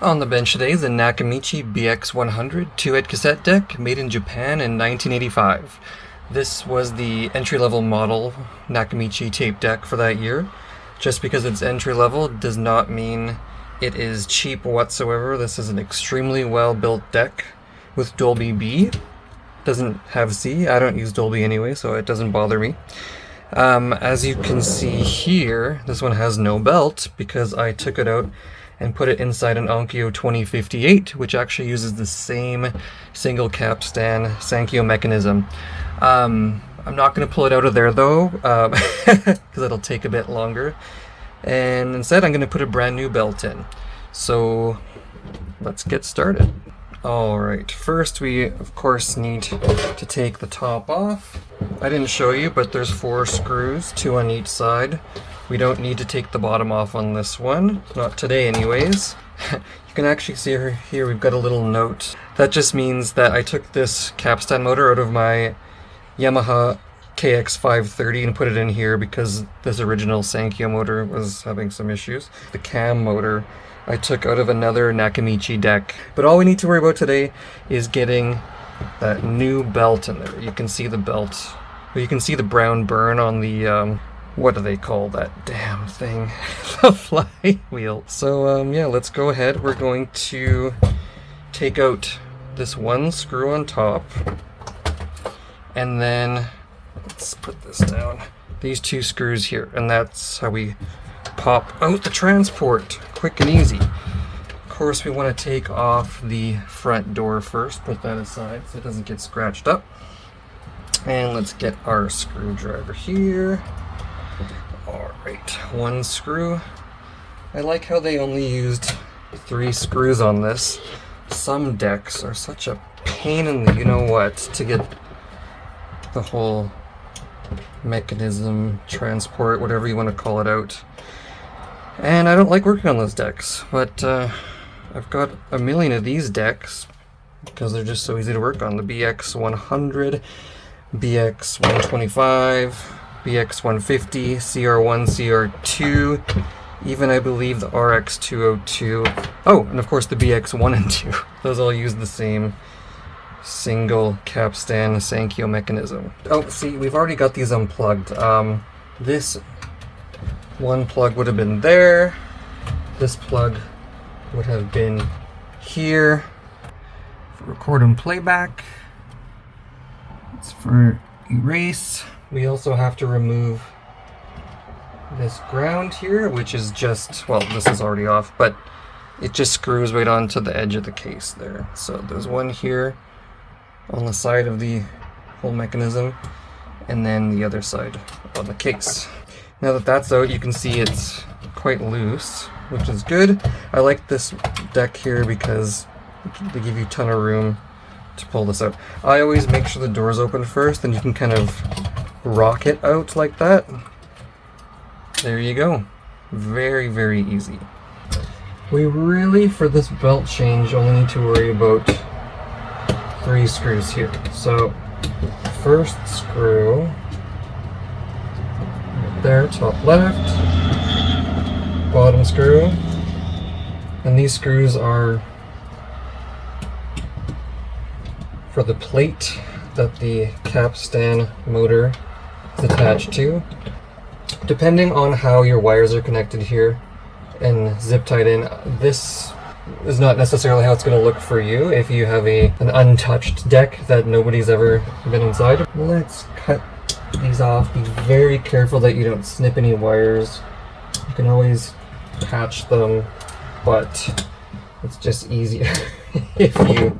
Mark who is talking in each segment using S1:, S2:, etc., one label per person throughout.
S1: On the bench today is a Nakamichi BX-100 2-head cassette deck made in Japan in 1985. This was the entry-level model Nakamichi tape deck for that year. Just because it's entry-level does not mean it is cheap whatsoever. This is an extremely well-built deck with Dolby B. Doesn't have C. I don't use Dolby anyway, so it doesn't bother me. As you can see here, this one has no belt because I took it out and put it inside an Onkyo 2058, which actually uses the same single capstan Sankyo mechanism. I'm not going to pull it out of there though, because it'll take a bit longer. And instead I'm going to put a brand new belt in. So let's get started. Alright, first we of course need to take the top off. I didn't show you, but there's 4 screws, 2 on each side. We don't need to take the bottom off on this one, not today anyways. You can actually see here we've got a little note. That just means that I took this capstan motor out of my Yamaha KX530 and put it in here because this original Sankyo motor was having some issues. The cam motor I took out of another Nakamichi deck. But all we need to worry about today is getting that new belt in there. You can see the belt, well, you can see the brown burn on the what do they call that damn thing? The flywheel. So yeah, let's go ahead. We're going to take out this one screw on top, and then let's put this down. These 2 screws here, and that's how we pop out the transport, quick and easy. Of course, we want to take off the front door first. Put that aside so it doesn't get scratched up. And let's get our screwdriver here. Alright, 1 screw. I like how they only used 3 screws on this. Some decks are such a pain in the you-know-what to get the whole mechanism, transport, whatever you want to call it out. And I don't like working on those decks, but I've got a million of these decks because they're just so easy to work on. The BX-100, BX-125, BX-150, CR1, CR2, even I believe the RX-202. Oh, and of course the BX-1 and 2. Those all use the same single capstan Sankyo mechanism. Oh, see, we've already got these unplugged. This one plug would have been there. This plug would have been here. For record and playback. It's for erase. We also have to remove this ground here, which is just, well, this is already off, but it just screws right onto the edge of the case there. So there's one here on the side of the whole mechanism, and then the other side on the case. Now that that's out, you can see it's quite loose, which is good. I like this deck here because they give you a ton of room to pull this out. I always make sure the door's open first, and you can kind of rock it out like that. There you go. Very, very easy. We really, for this belt change, only need to worry about 3 screws here. So, first screw, right there, top left, bottom screw, and these screws are for the plate that the capstan motor is attached to. Depending on how your wires are connected here and zip tied in, this is not necessarily how it's going to look for you if you have an untouched deck that nobody's ever been inside. Let's cut these off. Be very careful that you don't snip any wires. You can always patch them, but it's just easier if you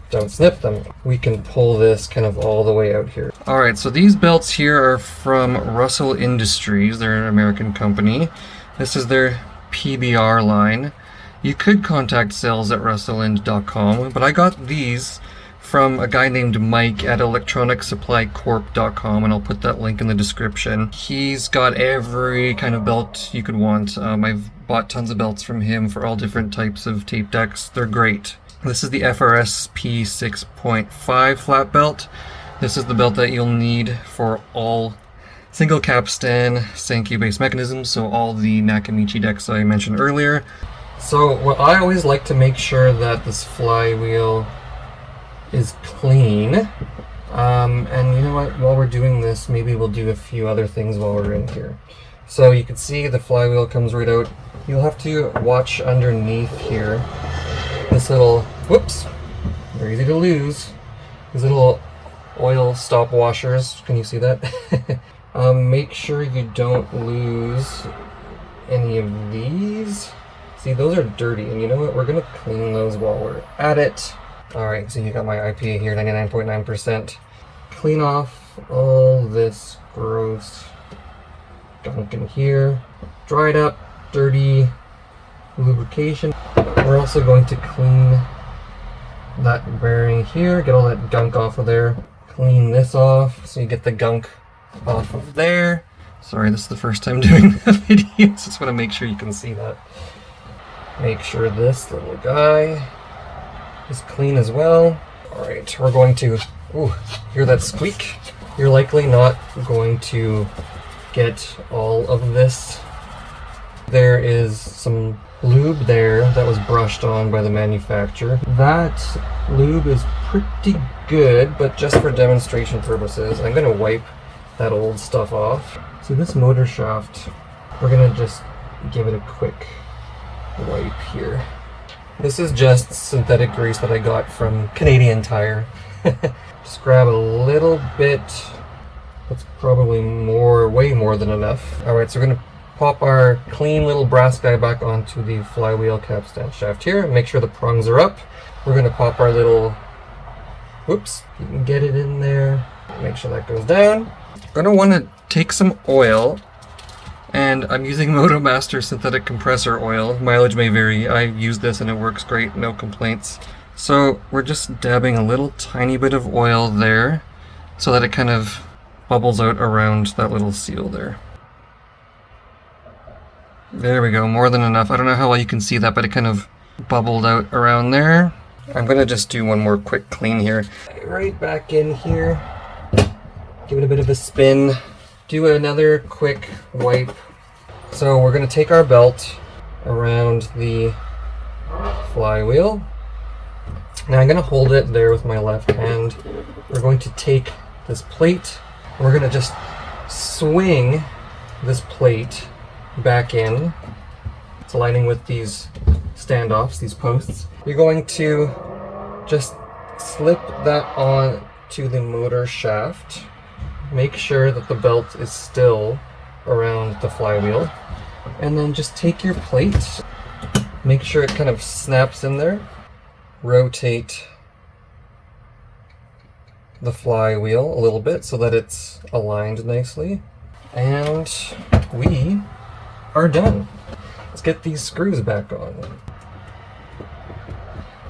S1: don't snip them. We can pull this kind of all the way out here. Alright, so these belts here are from Russell Industries. They're an American company. This is their PBR line. You could contact sales at russellind.com, but I got these from a guy named Mike at electronicsupplycorp.com, and I'll put that link in the description. He's got every kind of belt you could want. I've bought tons of belts from him for all different types of tape decks. They're great. This is the FRSP 6.5 flat belt. This is the belt that you'll need for all single capstan Sankyo-based mechanisms, so all the Nakamichi decks I mentioned earlier. So what I always like to make sure that this flywheel is clean. And you know what, while we're doing this, maybe we'll do a few other things while we're in here. So you can see the flywheel comes right out. You'll have to watch underneath here. This little, whoops, they're easy to lose. These little oil stop washers, can you see that? Make sure you don't lose any of these. See, those are dirty, and you know what, we're gonna clean those while we're at it. Alright, so you got my IPA here, 99.9%. Clean off all this gross gunk in here. Dried up, dirty lubrication. We're also going to clean that bearing here, get all that gunk off of there. Clean this off so you get the gunk off of there. Sorry, this is the first time doing the video, so just want to make sure you can see that. Make sure this little guy is clean as well. Alright, we're going to, ooh, hear that squeak? You're likely not going to get all of this. There is some lube there that was brushed on by the manufacturer. That lube is pretty good, but just for demonstration purposes, I'm going to wipe that old stuff off. So this motor shaft, we're going to just give it a quick wipe here. This is just synthetic grease that I got from Canadian Tire. Just grab a little bit. That's probably more, way more than enough. Alright, so we're going to pop our clean little brass guy back onto the flywheel capstan shaft here. Make sure the prongs are up. We're going to pop our little, whoops, you can get it in there. Make sure that goes down. We're going to want to take some oil, and I'm using MotoMaster synthetic compressor oil. Mileage may vary. I use this and it works great, no complaints. So we're just dabbing a little tiny bit of oil there so that it kind of bubbles out around that little seal there. There we go, more than enough. I don't know how well you can see that, but it kind of bubbled out around there. I'm gonna just do one more quick clean here. Right back in here, give it a bit of a spin. Do another quick wipe. So we're going to take our belt around the flywheel. Now I'm going to hold it there with my left hand. We're going to take this plate. We're going to just swing this plate back in. It's aligning with these standoffs, these posts. You're going to just slip that on to the motor shaft. Make sure that the belt is still around the flywheel, and then just take your plate, make sure it kind of snaps in there, rotate the flywheel a little bit so that it's aligned nicely, and we are done. Let's get these screws back on.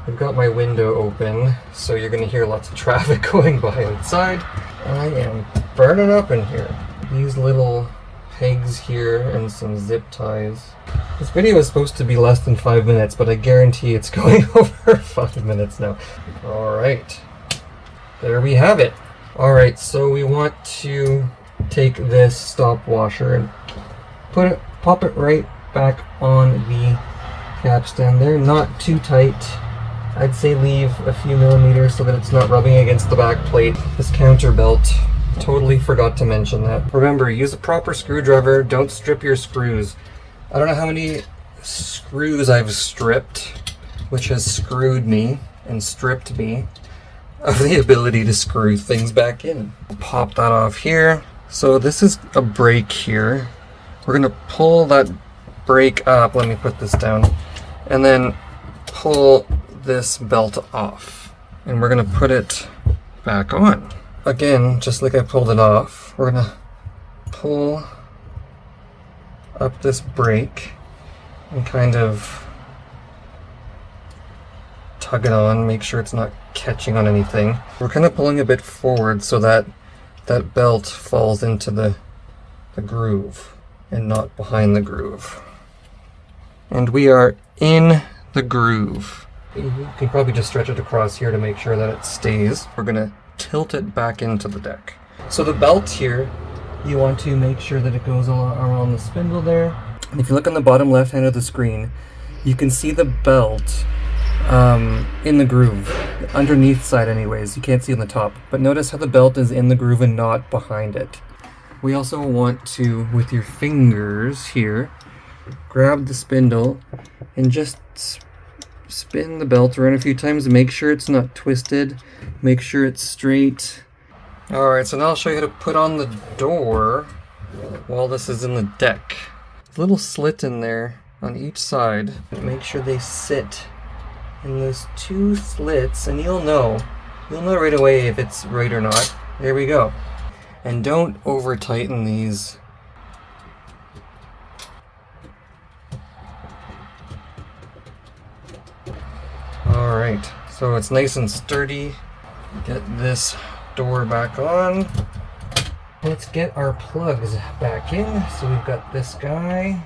S1: I've got my window open, so you're going to hear lots of traffic going by outside. I am burning up in here. These little pegs here and some zip ties. This video is supposed to be less than 5 minutes, but I guarantee it's going over 5 minutes now. Alright, there we have it. Alright, so we want to take this stop washer and pop it right back on the capstan there. Not too tight. I'd say leave a few millimeters so that it's not rubbing against the back plate. This counter belt, totally forgot to mention that. Remember, use a proper screwdriver, don't strip your screws. I don't know how many screws I've stripped, which has screwed me and stripped me of the ability to screw things back in. Pop that off here. So this is a brake here. We're gonna pull that brake up, let me put this down, and then pull this belt off, and we're gonna put it back on. Again, just like I pulled it off, we're gonna pull up this brake and kind of tug it on, make sure it's not catching on anything. We're kind of pulling a bit forward so that that belt falls into the groove and not behind the groove. And we are in the groove. You can probably just stretch it across here to make sure that it stays. We're gonna tilt it back into the deck. So the belt here, you want to make sure that it goes around the spindle there. And if you look on the bottom left hand of the screen, you can see the belt in the groove, underneath side anyways. You can't see on the top, but notice how the belt is in the groove and not behind it. We also want to, with your fingers here, grab the spindle and just spin the belt around a few times and make sure it's not twisted, make sure it's straight. Alright, so now I'll show you how to put on the door while this is in the deck. A little slit in there on each side. Make sure they sit in those two slits, and you'll know right away if it's right or not. There we go. And don't over tighten these. Alright, so it's nice and sturdy. Get this door back on. Let's get our plugs back in. So we've got this guy.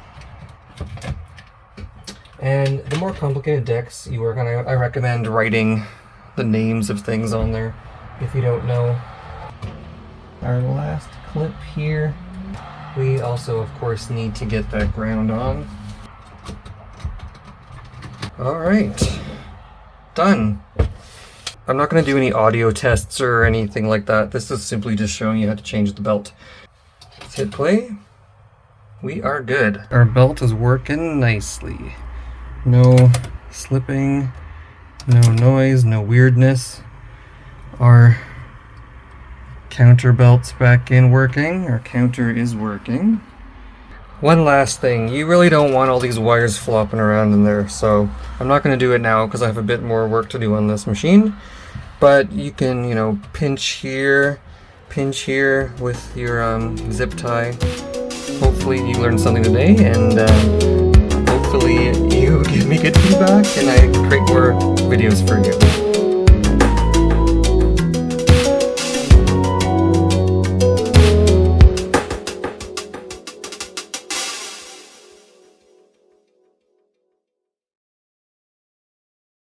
S1: And the more complicated decks you work on, I recommend writing the names of things on there if you don't know. Our last clip here. We also, of course, need to get that ground on. Alright. Done. I'm not going to do any audio tests or anything like that. This is simply just showing you how to change the belt. Let's hit play. We are good. Our belt is working nicely. No slipping, no noise, no weirdness. Our counter belt's back in working. Our counter is working. One last thing, you really don't want all these wires flopping around in there, so I'm not going to do it now because I have a bit more work to do on this machine. But you can, you know, pinch here with your zip tie. Hopefully you learned something today, and hopefully you give me good feedback and I create more videos for you.